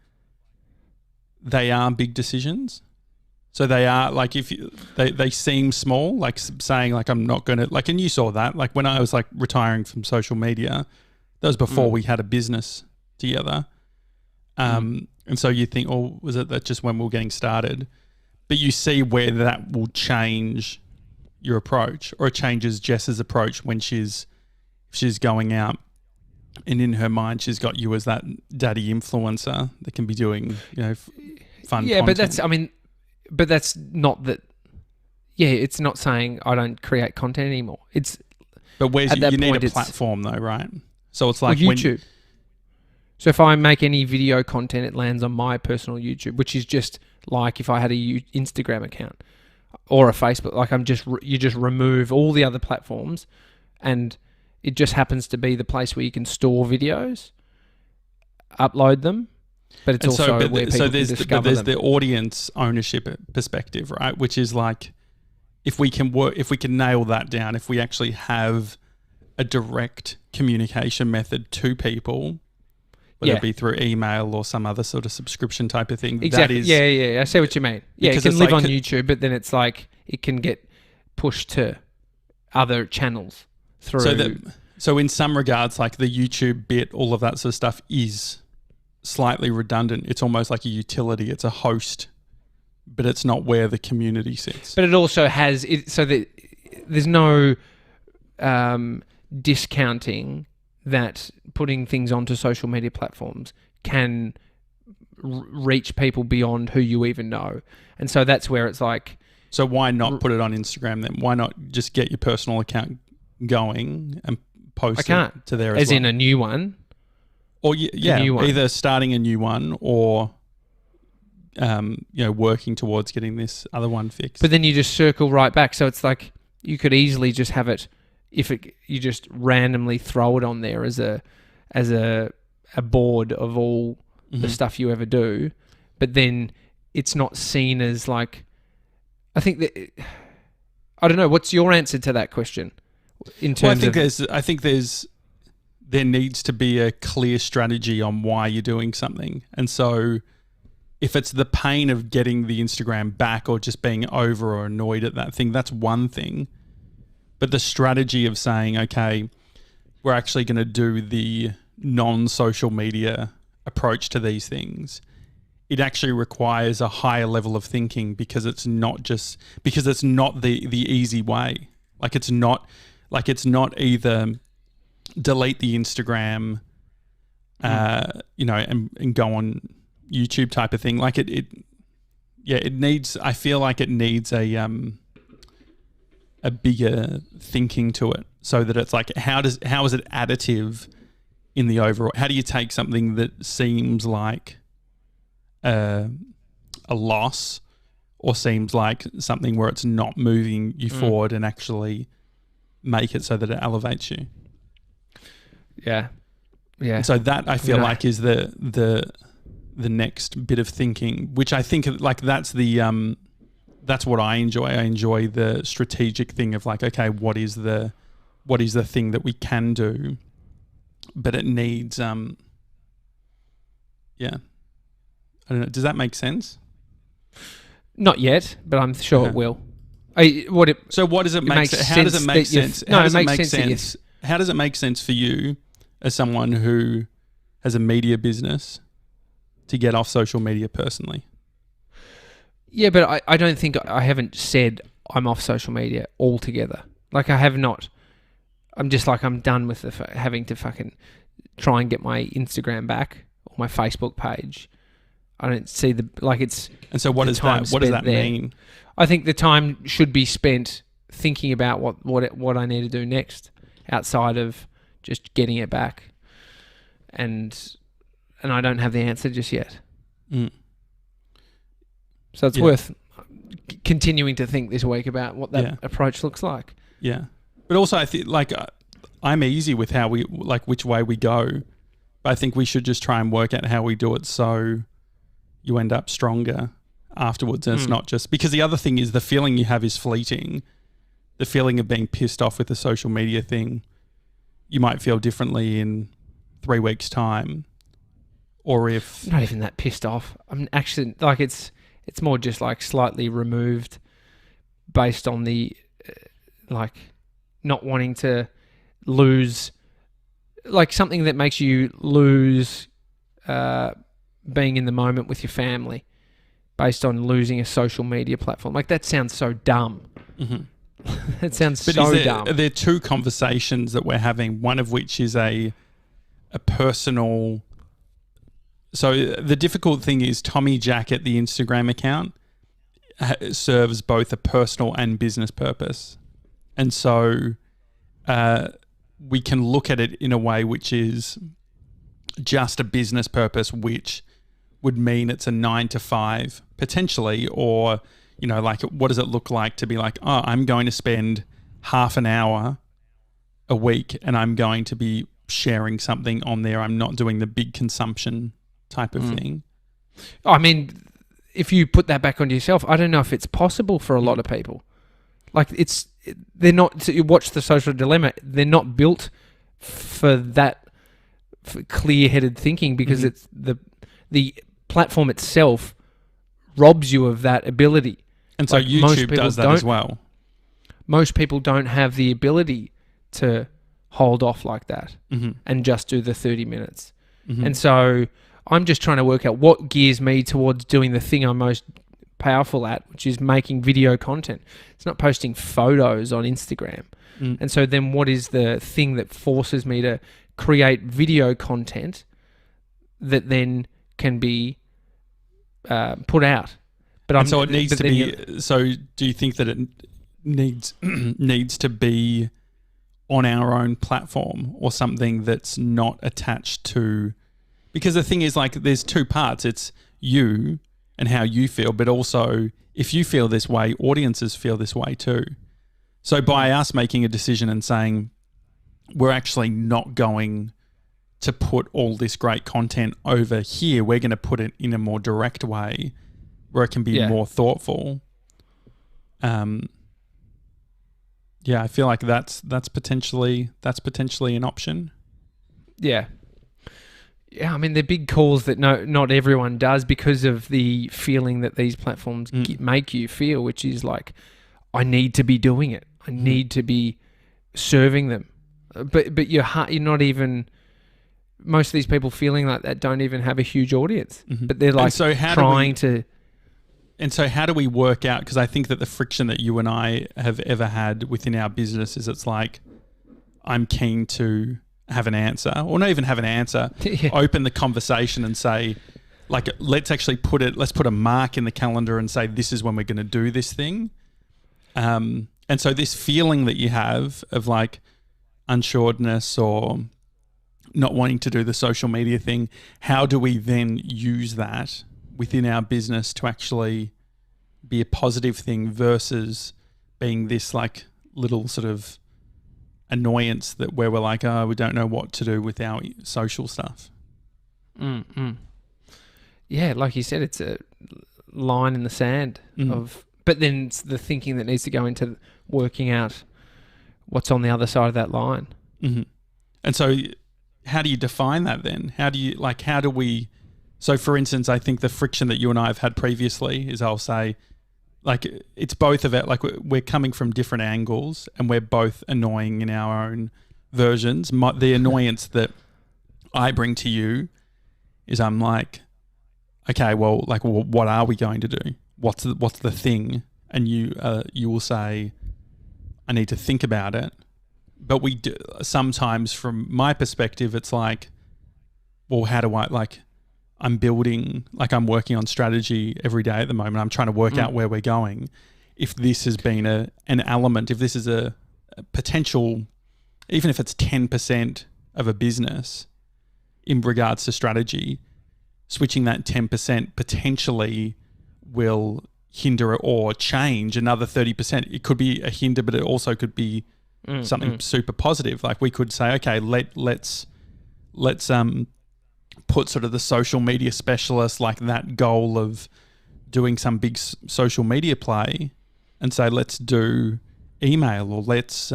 they are big decisions. So they are like, they seem small, like saying like, I'm not going to like, and you saw that, like when I was like retiring from social media, that was before we had a business together. And so you think, oh, was it that just when we were getting started? But you see where that will change your approach, or it changes Jess's approach when she's going out and in her mind, she's got you as that daddy influencer that can be doing, fun content. But that's not that. Yeah, it's not saying I don't create content anymore. But you need a platform though, right? So it's like YouTube. So if I make any video content, it lands on my personal YouTube, which is just like if I had a Instagram account or a Facebook. Like you just remove all the other platforms, and it just happens to be the place where you can store videos, upload them. But it's also where people can discover them. The audience ownership perspective, right? Which is like, if we can nail that down, if we actually have a direct communication method to people, whether it be through email or some other sort of subscription type of thing. Exactly. That is, I see what you mean. Yeah, it can live on YouTube, but then it's like it can get pushed to other channels through. So in some regards, like the YouTube bit, all of that sort of stuff is slightly redundant. It's almost like a utility. It's a host, but it's not where the community sits. But it also has it so that there's no discounting that putting things onto social media platforms can reach people beyond who you even know. And so that's where it's like... So why not put it on Instagram then? Why not just get your personal account going and post it to there as well? In a new one? Or either starting a new one or working towards getting this other one fixed. But then you just circle right back. So it's like you could easily just have it you just randomly throw it on there as a board of all the stuff you ever do, but then it's not seen as like... I think that... I don't know. What's your answer to that question? In terms I think there needs to be a clear strategy on why you're doing something. And so if it's the pain of getting the Instagram back or just being over or annoyed at that thing, that's one thing. But the strategy of saying, okay, we're actually going to do the non-social media approach to these things, it actually requires a higher level of thinking because it's not the easy way. Like it's not either delete the Instagram, and go on YouTube type of thing. Like it needs. I feel like it needs a bigger thinking to it, so that it's like how is it additive in the overall? How do you take something that seems like a loss or seems like something where it's not moving you forward and actually make it so that it elevates you? Yeah. Yeah. And so that I feel like is the next bit of thinking, which I think like that's what I enjoy. I enjoy the strategic thing of like, okay, what is the thing that we can do, but it needs I don't know. Does that make sense? Not yet, but I'm sure it will. So what does it make sense? How does it make sense? How does it make sense? How does it make sense for you as someone who has a media business to get off social media personally? Yeah, but I don't think I haven't said I'm off social media altogether. Like I have not. I'm just like I'm done with having to fucking try and get my Instagram back or my Facebook page. I don't see it's. And so what does that mean? I think the time should be spent thinking about what I need to do next outside of just getting it back. And I don't have the answer just yet. So it's worth continuing to think this week about what that approach looks like. Yeah. But also I think I'm easy with how we which way we go. But I think we should just try and work out how we do it so you end up stronger afterwards. And it's not just... Because the other thing is the feeling you have is fleeting. The feeling of being pissed off with the social media thing, you might feel differently in 3 weeks' time. Or if... I'm not even that pissed off. I'm actually... Like it's more just like slightly removed based on the... not wanting to lose... Like something that makes you lose... being in the moment with your family based on losing a social media platform. Like that sounds so dumb. That sounds dumb. There are two conversations that we're having, one of which is a personal... So the difficult thing is Tommy Jackett, the Instagram account, serves both a personal and business purpose. And so we can look at it in a way which is just a business purpose, which would mean it's a 9 to 5 potentially, or, what does it look like to be like, oh, I'm going to spend half an hour a week and I'm going to be sharing something on there. I'm not doing the big consumption type of thing. I mean, if you put that back onto yourself, I don't know if it's possible for a lot of people. Like they're not, so you watch The Social Dilemma, they're not built for that clear-headed thinking because it's the platform itself robs you of that ability. And so YouTube does that as well. Most people don't have the ability to hold off like that Mm-hmm. and just do the 30 minutes. Mm-hmm. And so I'm just trying to work out what gears me towards doing the thing I'm most powerful at, which is making video content. It's not posting photos on Instagram. And so then what is the thing that forces me to create video content that then can be put out? But so it needs to be. So do you think that it needs needs to be on our own platform or something that's not attached to? Because the thing is, like, there's two parts. It's you and how you feel, but also if you feel this way, audiences feel this way too. So by us making a decision and saying we're actually not going to put all this great content over here, we're going to put it in a more direct way where it can be more thoughtful. I feel like that's potentially an option. Yeah. Yeah, I mean, they're big calls that not everyone does because of the feeling that these platforms make you feel, which is like, I need to be doing it. I need to be serving them. But you're not even... Most of these people feeling like that don't even have a huge audience. Mm-hmm. But they're like trying to... And so how do we work out... Because I think that the friction that you and I have ever had within our business is it's like, I'm keen to have an answer, or not even have an answer, open the conversation and say, like, let's put a mark in the calendar and say, this is when we're going to do this thing. And so this feeling that you have of like unsureness or not wanting to do the social media thing, how do we then use that within our business to actually be a positive thing versus being this like little sort of annoyance that where we're like, oh, we don't know what to do with our social stuff. Yeah, like you said, it's a line in the sand of... But then it's the thinking that needs to go into working out what's on the other side of that line. Mm-hmm. And so how do you define that then? How do we... So, for instance, I think the friction that you and I have had previously is I'll say, like, it's both of it. Like, we're coming from different angles and we're both annoying in our own versions. The annoyance that I bring to you is I'm like, okay, well, like, what are we going to do? What's the thing? And you will say, I need to think about it. But we do, sometimes from my perspective, it's like, well, how do I, like, I'm working on strategy every day at the moment. I'm trying to work out where we're going. If this has been an element, if this is a potential, even if it's 10% of a business in regards to strategy, switching that 10% potentially will hinder or change another 30%. It could be a hinder, but it also could be something super positive. Like we could say, okay, let's put sort of the social media specialist, like that goal of doing some big social media play, and say let's do email, or let's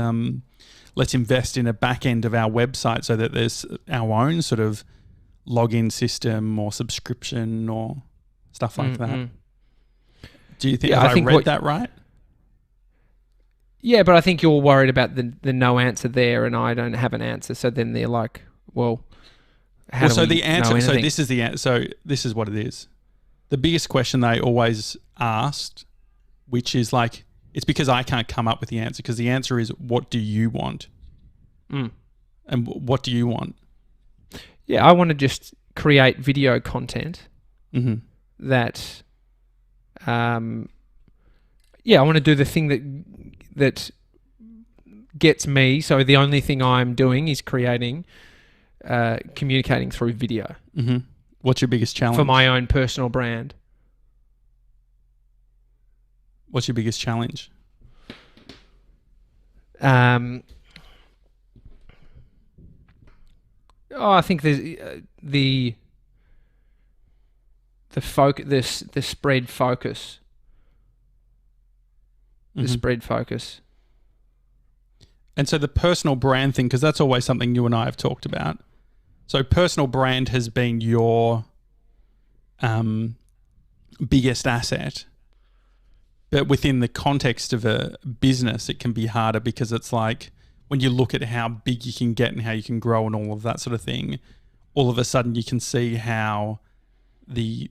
invest in a back end of our website so that there's our own sort of login system or subscription or stuff like that. Do you think I read that right? Yeah, but I think you're worried about the no answer there, and I don't have an answer. So then they're like, well, how do we the answer. know anything? So this is the answer. So this is what it is. The biggest question they always asked, which is like, it's because I can't come up with the answer, because the answer is, what do you want? And what do you want? Yeah, I want to just create video content that, I want to do the thing that gets me. So the only thing I'm doing is communicating through video. What's your biggest challenge? For my own personal brand. What's your biggest challenge? I think there's the spread focus. The spread focus. And so the personal brand thing, because that's always something you and I have talked about. So personal brand has been your biggest asset. But within the context of a business, it can be harder because it's like, when you look at how big you can get and how you can grow and all of that sort of thing, all of a sudden you can see how the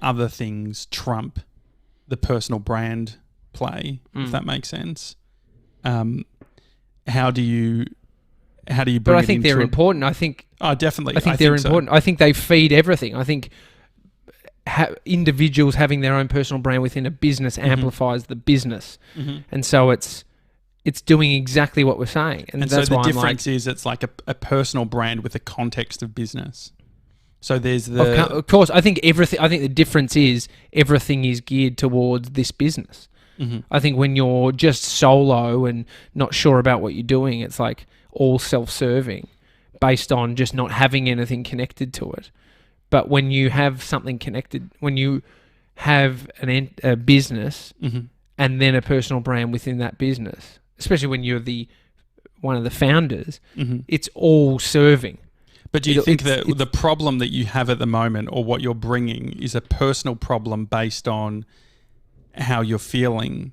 other things trump the personal brand play, if that makes sense. How do you bring But I think they're important. Definitely. I think they're important. I think they feed everything. I think individuals having their own personal brand within a business amplifies the business, and so it's doing exactly what we're saying. And that's so the why difference is it's like a personal brand with a context of business. So there's the of course. I think the difference is everything is geared towards this business. I think when you're just solo and not sure about what you're doing, it's like all self-serving based on just not having anything connected to it. But when you have something connected, when you have a business and then a personal brand within that business, especially when you're one of the founders, it's all serving. But do you think that the problem that you have at the moment, or what you're bringing, is a personal problem based on how you're feeling,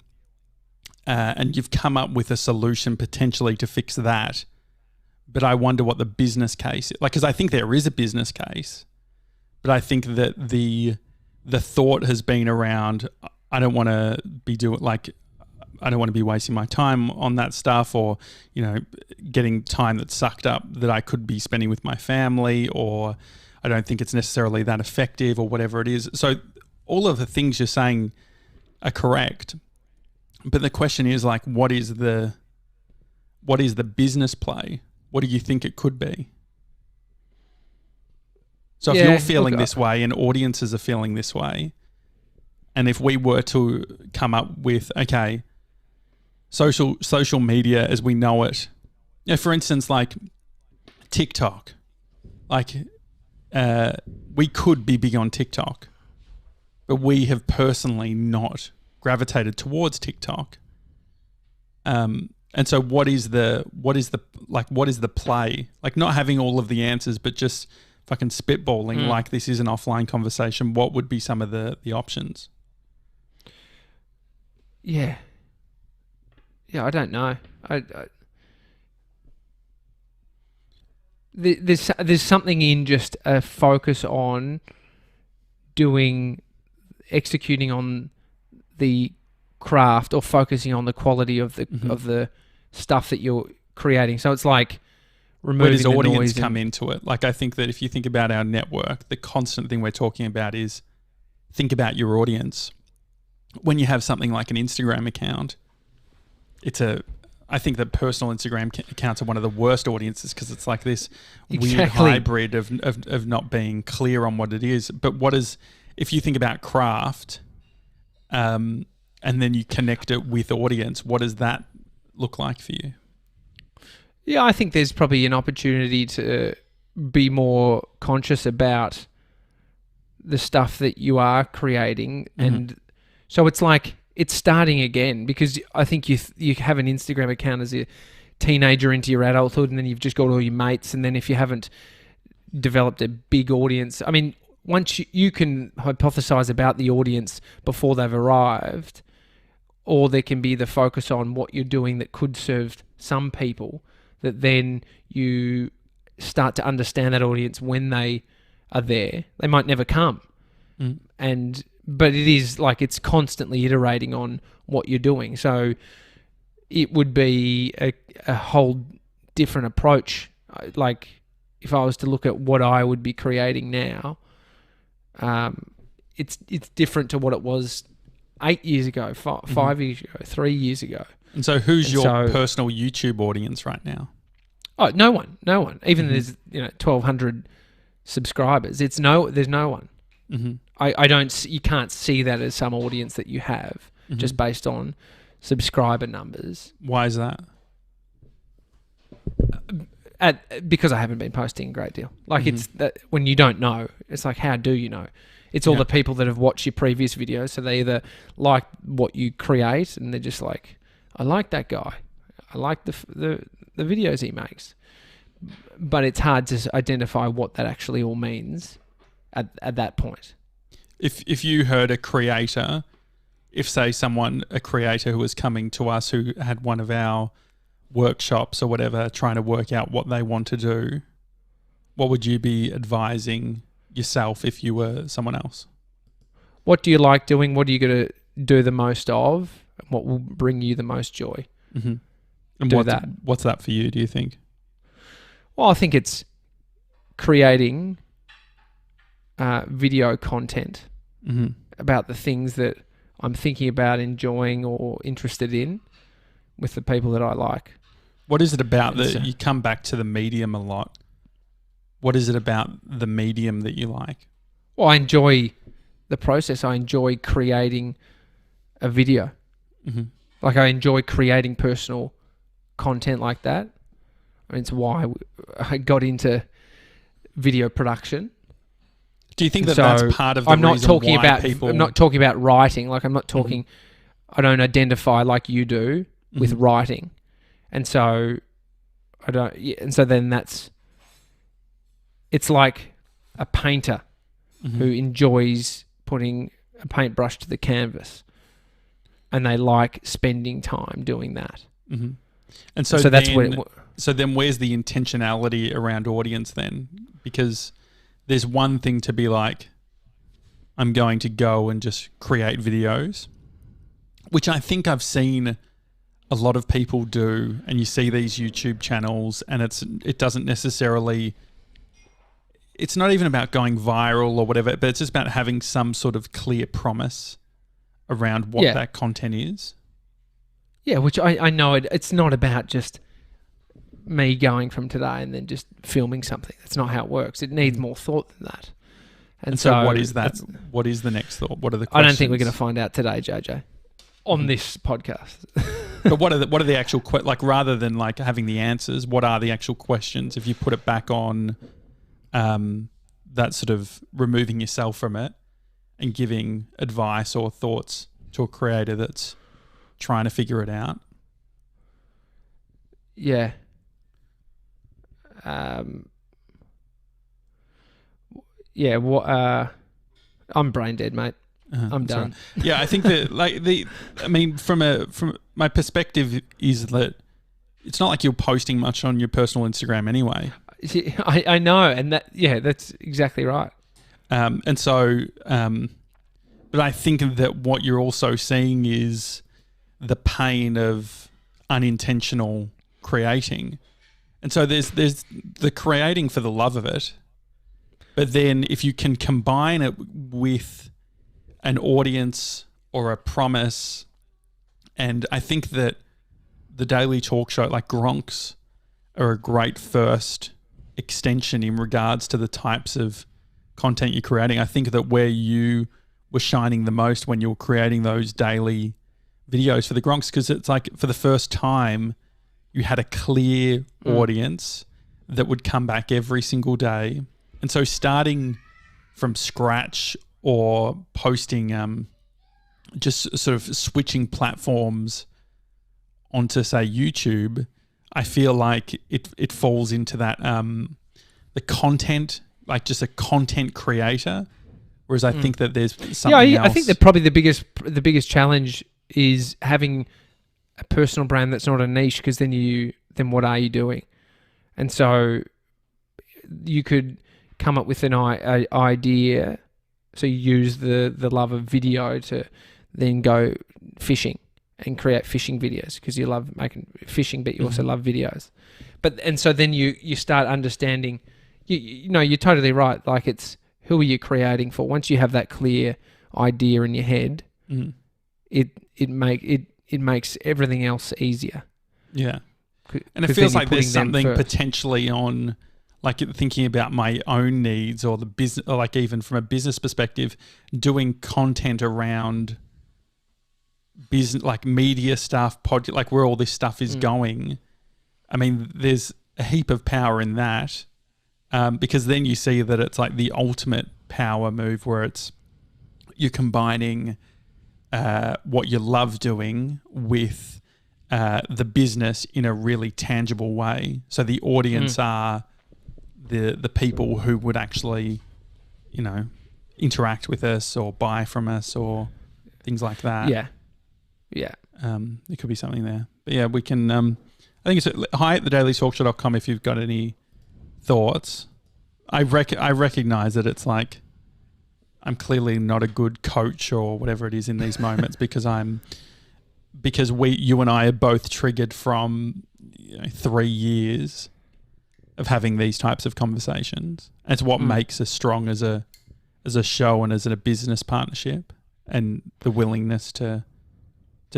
and you've come up with a solution potentially to fix that? But I wonder what the business case is. Because I think there is a business case, but I think that the thought has been around, I don't want to be wasting my time on that stuff, or, getting time that's sucked up that I could be spending with my family, or I don't think it's necessarily that effective, or whatever it is. So all of the things you're saying are correct. But the question is, like, what is the business play? What do you think it could be? So if you're feeling this way and audiences are feeling this way, and if we were to come up with, okay, social media as we know it, for instance, like TikTok, we could be big on TikTok, but we have personally not gravitated towards TikTok. And so what is the play? Like, not having all of the answers, but just fucking spitballing like this is an offline conversation. What would be some of the options? Yeah, I don't know. There's something in just a focus on executing on the craft, or focusing on the quality of the stuff that you're creating. So it's like removing where does the audience noise come into it? Like, I think that if you think about our network, the constant thing we're talking about is think about your audience. When you have something like an Instagram account, I think that personal Instagram accounts are one of the worst audiences, because it's like this weird hybrid of not being clear on what it is. But if you think about craft, and then you connect it with audience, what does that look like for you? Yeah, I think there's probably an opportunity to be more conscious about the stuff that you are creating. And so it's like, it's starting again, because I think you have an Instagram account as a teenager into your adulthood, and then you've just got all your mates. And then if you haven't developed a big audience, I mean, once you can hypothesize about the audience before they've arrived, or there can be the focus on what you're doing that could serve some people, that then you start to understand that audience when they are there. They might never come. But it is like, it's constantly iterating on what you're doing. So it would be a whole different approach. Like, if I was to look at what I would be creating now, it's different to what it was 8 years ago, 5 years ago, 3 years ago. And so who's your personal YouTube audience right now? Oh, no one. Even there's 1,200 subscribers. There's no one. I don't. You can't see that as some audience that you have just based on subscriber numbers. Why is that? Because I haven't been posting a great deal. Like, it's that when you don't know, it's like, how do you know? It's all the people that have watched your previous videos, so they either like what you create and they're just like, I like that guy, I like the videos he makes, but it's hard to identify what that actually all means at that point. If you heard a creator, a creator who was coming to us who had one of workshops or whatever, trying to work out what they want to do, what would you be advising yourself if you were someone else? What do you like doing? What are you going to do the most of? And what will bring you the most joy? Mm-hmm. And what's that for you, do you think? Well, I think it's creating video content about the things that I'm thinking about, enjoying, or interested in with the people that I like. What is it about that you come back to the medium a lot? What is it about the medium that you like? Well, I enjoy the process. I enjoy creating a video. Mm-hmm. Like I enjoy creating personal content like that. I mean, it's why I got into video production. Do you think that's part of the reason why people... I'm not talking about writing. Like I'm not talking... I don't identify like you do with writing. And so I don't... Yeah, and so then that's... It's like a painter who enjoys putting a paintbrush to the canvas, and they like spending time doing that. Mm-hmm. And so that's so then where's the intentionality around audience then? Because there's one thing to be like, I'm going to go and just create videos, which I think I've seen a lot of people do, and you see these YouTube channels, and it doesn't necessarily... It's not even about going viral or whatever, but it's just about having some sort of clear promise around what that content is. Yeah, which I know it's not about just me going from today and then just filming something. That's not how it works. It needs more thought than that. And so what is that? What is the next thought? What are the questions? I don't think we're going to find out today, JJ, on this podcast. But what are the actual like, rather than like having the answers, what are the actual questions if you put it back on that sort of removing yourself from it and giving advice or thoughts to a creator that's trying to figure it out? Yeah. I'm brain dead, mate. I'm done. Right. Yeah, I think that from my perspective is that it's not like you're posting much on your personal Instagram anyway. I know, and that's exactly right. But I think that what you're also seeing is the pain of unintentional creating. And so there's the creating for the love of it, but then if you can combine it with an audience or a promise, and I think that the daily talk show, like Gronks, are a great first extension in regards to the types of content you're creating. I think that where you were shining the most when you were creating those daily videos for the Gronks, because it's like for the first time you had a clear audience that would come back every single day. And so starting from scratch or posting, just sort of switching platforms onto, say, YouTube, I feel like it falls into that the content, like just a content creator, whereas I think that there's something else. I think that probably the biggest challenge is having a personal brand that's not a niche, because then what are you doing? And so you could come up with an idea, so you use the love of video to then go fishing and create fishing videos, because you love making fishing, but you also love videos. And so then you start understanding, you're totally right. Like, it's who are you creating for? Once you have that clear idea in your head, it makes everything else easier. Yeah. And it feels like there's something potentially on, like, thinking about my own needs or the business, or like even from a business perspective, doing content around business, like media stuff, like where all this stuff is going. I mean, there's a heap of power in that, because then you see that it's like the ultimate power move where you're combining what you love doing with the business in a really tangible way. So the audience are the people who would actually, interact with us or buy from us or things like that. Yeah. there could be something there. But yeah, we can. I think it's hi at thedailytalkshow.com if you've got any thoughts. I recognize that it's like I'm clearly not a good coach or whatever it is in these moments because you and I are both triggered from 3 years of having these types of conversations. It's what makes us strong as a show and as a business partnership, and the willingness to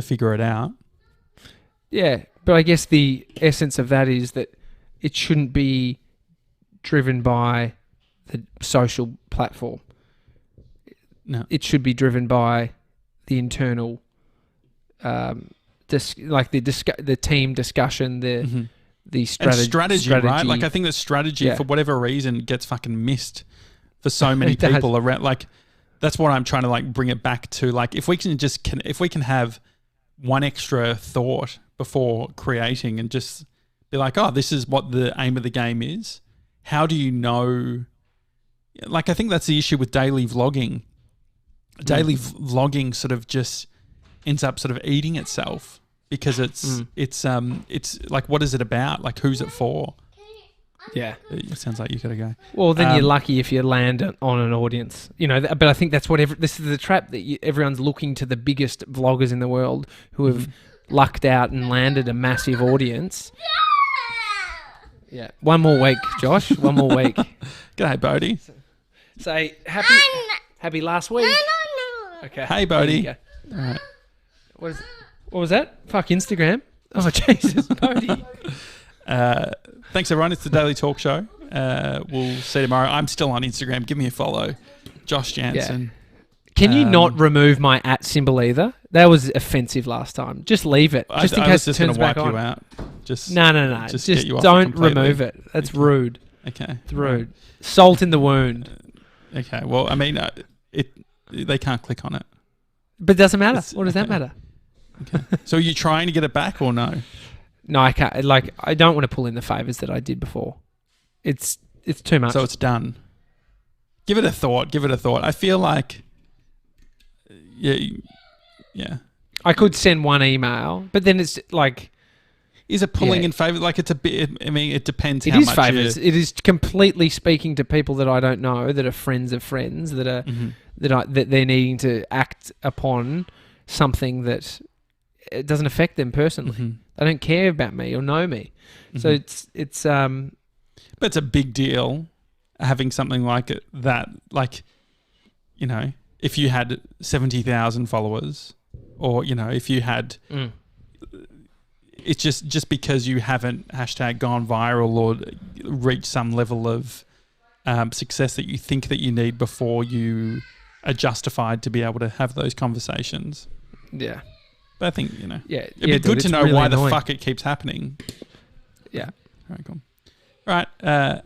figure it out. Yeah, but I guess the essence of that is that it shouldn't be driven by the social platform. No, it should be driven by the internal, the team discussion, the strategy, right? Like I think the strategy for whatever reason gets fucking missed for so many people around. Like that's what I'm trying to like bring it back to. Like if we can have one extra thought before creating and just be like, oh, this is what the aim of the game is. How do you know? Like I think that's the issue with daily vlogging. Daily vlogging sort of just ends up sort of eating itself because it's like, what is it about? Like, who's it for? Yeah. It sounds like you gotta go. Well, then you're lucky if you land on an audience, but I think that's what this is the trap that everyone's looking to the biggest vloggers in the world who have lucked out and landed a massive audience. Yeah. One more week, Josh. One more week. G'day, Bodhi. Say happy last week. No. Okay. Hey, Bodhi. All right. What was that? Fuck Instagram. Oh, Jesus, Bodhi. Thanks, everyone. It's the Daily Talk Show. We'll see you tomorrow. I'm still on Instagram. Give me a follow. Josh Janssen. Yeah. Can you not remove my @ symbol either? That was offensive last time. Just leave it. Just in case it turns back on. I was just going to wipe you out. No. Just don't remove it. That's rude. Okay. It's rude. Salt in the wound. Okay. Well, I mean, they can't click on it. But it doesn't matter. What does that matter? Okay. So are you trying to get it back or no? No, I can't. Like, I don't want to pull in the favours that I did before. It's too much. So it's done. Give it a thought. I feel like, yeah. I could send one email, but then it's like, is it pulling in favour? Like it's a bit. I mean, it depends. It how is much favours. It is completely speaking to people that I don't know, that are friends of friends, that are that they're needing to act upon something that it doesn't affect them personally. They don't care about me or know me. So it's but it's a big deal having something like that. Like, if you had 70,000 followers, or if you had, it's just because you haven't #gone viral or reached some level of success that you think that you need before you are justified to be able to have those conversations. Yeah. But I think, it'd be dude, good to know really why annoying. the fuck it keeps happening. Yeah. All right, cool. All right,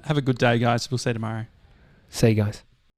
have a good day, guys. We'll see you tomorrow. See you guys.